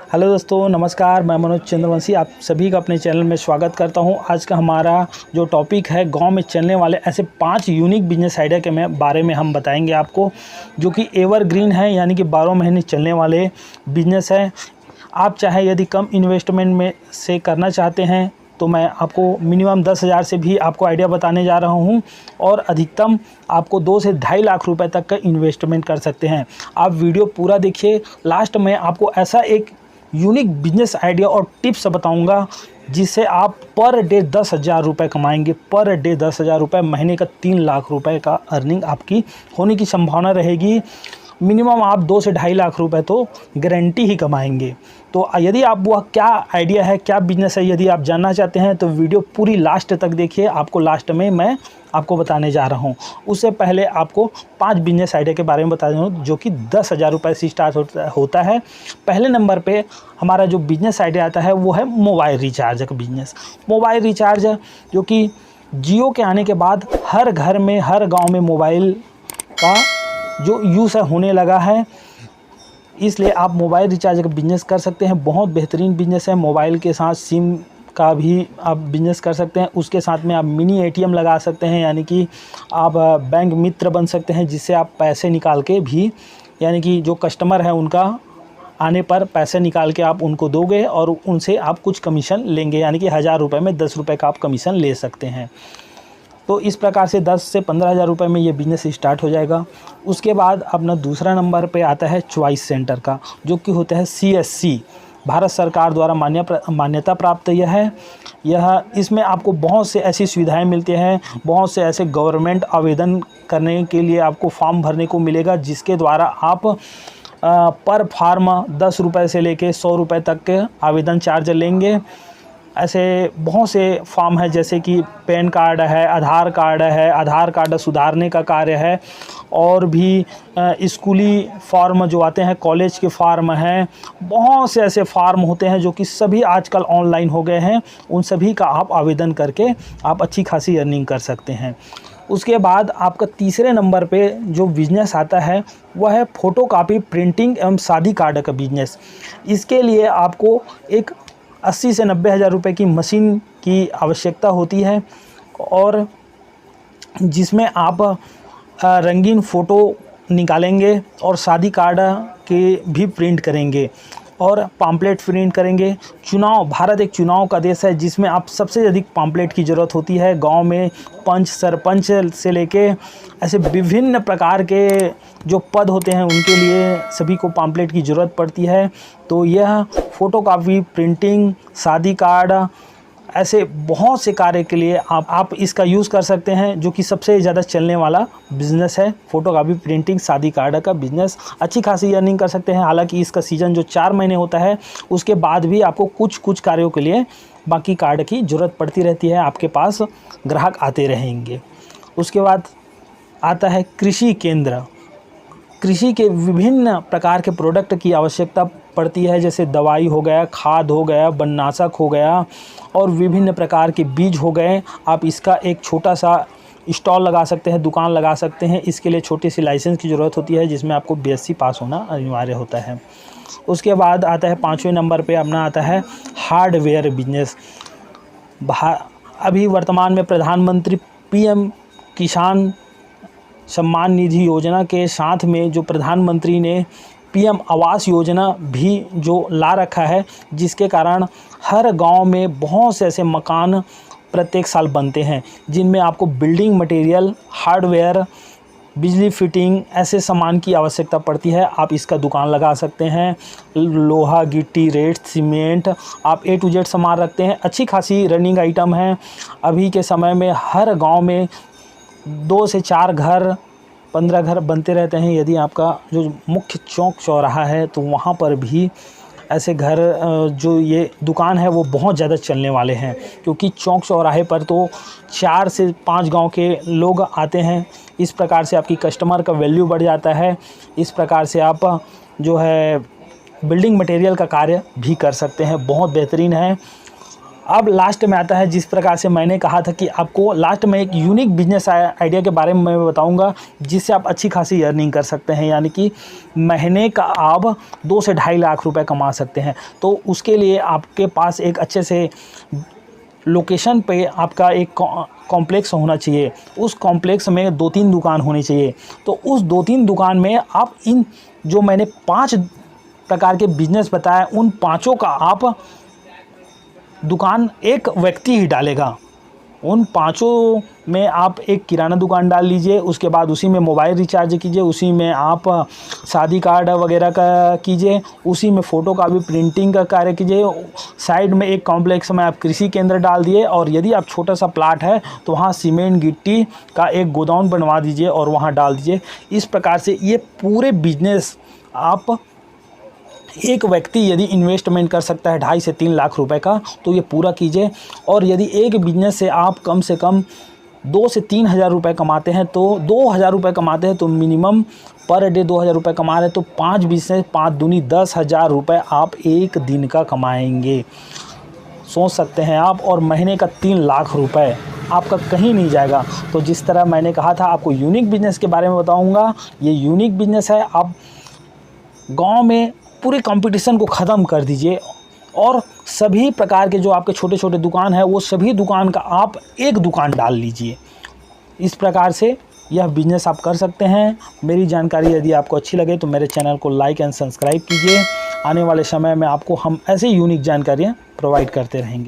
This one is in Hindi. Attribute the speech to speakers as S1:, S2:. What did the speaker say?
S1: हेलो दोस्तों, नमस्कार। मैं मनोज चंद्रवंशी आप सभी का अपने चैनल में स्वागत करता हूं। आज का हमारा जो टॉपिक है, गांव में चलने वाले ऐसे 5 यूनिक बिजनेस आइडिया के बारे में हम बताएंगे आपको, जो कि एवरग्रीन है, यानी कि 12 महीने चलने वाले बिजनेस है। आप चाहे यदि कम इन्वेस्टमेंट में से करना चाहते हैं तो मैं आपको मिनिमम 10,000 से भी आपको आइडिया बताने जा रहा हूं, और अधिकतम आपको 2 से 2.5 लाख रुपए तक का इन्वेस्टमेंट कर सकते हैं। आप वीडियो पूरा देखिए, लास्ट में आपको ऐसा एक यूनिक बिजनेस आइडिया और टिप्स बताऊंगा जिससे आप पर डे 10,000 रुपये कमाएंगे। पर डे 10,000 रुपये, महीने का 3 लाख रुपए का अर्निंग आपकी होने की संभावना रहेगी। मिनिमम आप 2 से 2.5 लाख रुपए तो गारंटी ही कमाएंगे। तो यदि आप वह क्या आइडिया है, क्या बिजनेस है, यदि आप जानना चाहते हैं तो वीडियो पूरी लास्ट तक देखिए। आपको लास्ट में मैं आपको बताने जा रहा हूं। उससे पहले आपको 5 बिजनेस आइडिया के बारे में बता दूं, जो कि 10,000 रुपये से स्टार्ट होता है। पहले नंबर पे हमारा जो बिजनेस आइडिया आता है वो है मोबाइल रिचार्ज का बिजनेस। मोबाइल रिचार्ज जो कि जियो के आने के बाद हर घर में, हर गाँव में मोबाइल का जो यूज़ होने लगा है, इसलिए आप मोबाइल रिचार्ज का बिज़नेस कर सकते हैं। बहुत बेहतरीन बिज़नेस है। मोबाइल के साथ सिम का भी आप बिज़नेस कर सकते हैं। उसके साथ में आप मिनी एटीएम लगा सकते हैं, यानी कि आप बैंक मित्र बन सकते हैं, जिससे आप पैसे निकाल के भी, यानी कि जो कस्टमर है उनका आने पर पैसे निकाल के आप उनको दोगे और उनसे आप कुछ कमीशन लेंगे, यानी कि 1,000 रुपये में 10 रुपये का आप कमीशन ले सकते हैं। तो इस प्रकार से 10 से 15,000 रुपये में ये बिज़नेस स्टार्ट हो जाएगा। उसके बाद अपना दूसरा नंबर पे आता है चॉइस सेंटर का, जो कि होता है CSC, भारत सरकार द्वारा मान्यता प्राप्त यह इसमें आपको बहुत से ऐसी सुविधाएं मिलती हैं। बहुत से ऐसे गवर्नमेंट आवेदन करने के लिए आपको फॉर्म भरने को मिलेगा, जिसके द्वारा आप पर फॉर्म 10 रुपये से लेके 100 रुपये तक के आवेदन चार्ज लेंगे। ऐसे बहुत से फॉर्म है, जैसे कि पैन कार्ड है, आधार कार्ड सुधारने का कार्य है, और भी स्कूली फॉर्म जो आते हैं, कॉलेज के फॉर्म हैं। बहुत से ऐसे फॉर्म होते हैं जो कि सभी आजकल ऑनलाइन हो गए हैं। उन सभी का आप आवेदन करके आप अच्छी खासी अर्निंग कर सकते हैं। उसके बाद आपका तीसरे नंबर पे जो बिज़नेस आता है वह है फ़ोटोकॉपी, प्रिंटिंग एवं शादी कार्ड का बिज़नेस। इसके लिए आपको एक 80 से 90 हज़ार रुपये की मशीन की आवश्यकता होती है, और जिसमें आप रंगीन फ़ोटो निकालेंगे और शादी कार्ड के भी प्रिंट करेंगे और पम्पलेट प्रिंट करेंगे। भारत एक चुनाव का देश है, जिसमें आप सबसे अधिक पम्पलेट की ज़रूरत होती है। गांव में पंच, सरपंच से लेके ऐसे विभिन्न प्रकार के जो पद होते हैं, उनके लिए सभी को पम्पलेट की ज़रूरत पड़ती है। तो यह फ़ोटोकॉपी, प्रिंटिंग, शादी कार्ड, ऐसे बहुत से कार्य के लिए आप इसका यूज़ कर सकते हैं, जो कि सबसे ज़्यादा चलने वाला बिज़नेस है। फ़ोटोकॉपी, प्रिंटिंग, शादी कार्ड का बिज़नेस अच्छी खासी अर्निंग कर सकते हैं। हालांकि इसका सीज़न जो 4 महीने होता है, उसके बाद भी आपको कुछ कार्यों के लिए बाकी कार्ड की ज़रूरत पड़ती रहती है। आपके पास ग्राहक आते रहेंगे। उसके बाद आता है कृषि केंद्र। कृषि के विभिन्न प्रकार के प्रोडक्ट की आवश्यकता पड़ती है, जैसे दवाई हो गया, खाद हो गया, वननाशक हो गया, और विभिन्न प्रकार के बीज हो गए। आप इसका एक छोटा सा स्टॉल लगा सकते हैं, दुकान लगा सकते हैं। इसके लिए छोटी सी लाइसेंस की ज़रूरत होती है, जिसमें आपको BSc पास होना अनिवार्य होता है। उसके बाद आता है 5वें नंबर पे अपना आता है हार्डवेयर बिजनेस। अभी वर्तमान में प्रधानमंत्री PM किसान सम्मान निधि योजना के साथ में जो प्रधानमंत्री ने PM आवास योजना भी जो ला रखा है, जिसके कारण हर गांव में बहुत से ऐसे मकान प्रत्येक साल बनते हैं, जिनमें आपको बिल्डिंग मटेरियल, हार्डवेयर, बिजली फिटिंग, ऐसे सामान की आवश्यकता पड़ती है। आप इसका दुकान लगा सकते हैं। लोहा, गिट्टी, रेत, सीमेंट, आप A to Z सामान रखते हैं। अच्छी खासी रनिंग आइटम है। अभी के समय में हर गांव में 2 से 4 घर, 15 घर बनते रहते हैं। यदि आपका जो मुख्य चौक चौराहा है, तो वहाँ पर भी ऐसे घर, जो ये दुकान है, वो बहुत ज़्यादा चलने वाले हैं, क्योंकि चौक चौराहे पर तो 4 से 5 गांव के लोग आते हैं। इस प्रकार से आपकी कस्टमर का वैल्यू बढ़ जाता है। इस प्रकार से आप जो है बिल्डिंग मटेरियल का कार्य भी कर सकते हैं। बहुत बेहतरीन है। अब लास्ट में आता है, जिस प्रकार से मैंने कहा था कि आपको लास्ट में एक यूनिक बिजनेस आइडिया के बारे में मैं बताऊंगा, जिससे आप अच्छी खासी अर्निंग कर सकते हैं, यानी कि महीने का आप 2 से 2.5 लाख रुपए कमा सकते हैं। तो उसके लिए आपके पास एक अच्छे से लोकेशन पे आपका एक कॉम्प्लेक्स होना चाहिए। उस कॉम्प्लेक्स में 2-3 दुकान होनी चाहिए। तो उस 2-3 दुकान में आप इन जो मैंने 5 प्रकार के बिजनेस बताया, उन पाँचों का आप दुकान एक व्यक्ति ही डालेगा। उन पाँचों में आप एक किराना दुकान डाल लीजिए, उसके बाद उसी में मोबाइल रिचार्ज कीजिए, उसी में आप शादी कार्ड वगैरह का कीजिए, उसी में फ़ोटो का भी प्रिंटिंग का कार्य कीजिए। साइड में एक कॉम्प्लेक्स में आप कृषि केंद्र डाल दिए, और यदि आप छोटा सा प्लाट है तो वहाँ सीमेंट गिट्टी का एक गोदाम बनवा दीजिए और वहाँ डाल दीजिए। इस प्रकार से ये पूरे बिजनेस आप एक व्यक्ति यदि इन्वेस्टमेंट कर सकता है 2.5 से 3 लाख रुपए का, तो ये पूरा कीजिए। और यदि एक बिजनेस से आप कम से कम 2 से 3 हज़ार रुपये कमाते हैं, तो 2,000 रुपये कमाते हैं, तो मिनिमम पर डे 2,000 रुपये कमा रहे हैं, तो 5 बिजनेस 5 दूनी 10,000 रुपये आप एक दिन का कमाएंगे। सोच सकते हैं आप, और महीने का 3 लाख रुपए आपका कहीं नहीं जाएगा। तो जिस तरह मैंने कहा था आपको यूनिक बिजनेस के बारे में बताऊंगा, ये यूनिक बिजनेस है। आप गांव में पूरे कंपटीशन को ख़त्म कर दीजिए, और सभी प्रकार के जो आपके छोटे छोटे दुकान है, वो सभी दुकान का आप एक दुकान डाल लीजिए। इस प्रकार से यह बिज़नेस आप कर सकते हैं। मेरी जानकारी यदि आपको अच्छी लगे तो मेरे चैनल को लाइक एंड सब्सक्राइब कीजिए। आने वाले समय में आपको हम ऐसे यूनिक जानकारियाँ प्रोवाइड करते रहेंगे।